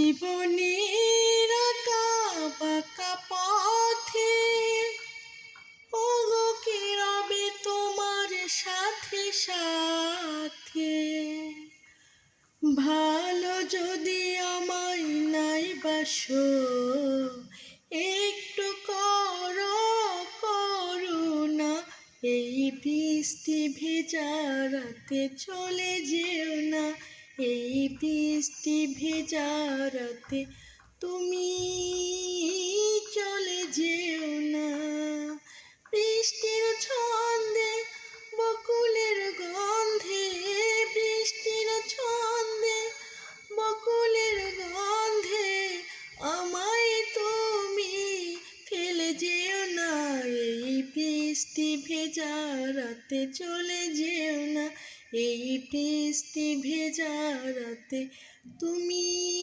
জীবনের আঁকা বাঁকা পথে ওগো কি রবে তোমার সাথে সাথে। ভালো যদি আমায় নাই বাসো, একটু করো করুণা। এই বৃষ্টি ভেজা রাতে চলে যেও না, এই বৃষ্টি ভেজা রাতে তুমি চলে যেও না। বৃষ্টির ছন্দে বকুলের গন্ধে, বৃষ্টির ছন্দে বকুলের গন্ধে আমায় তুমি ফেলে যেও না। এই বৃষ্টি ভেজা রাতে চলে যেও না, এই বৃষ্টি ভেজা রাতে তুমি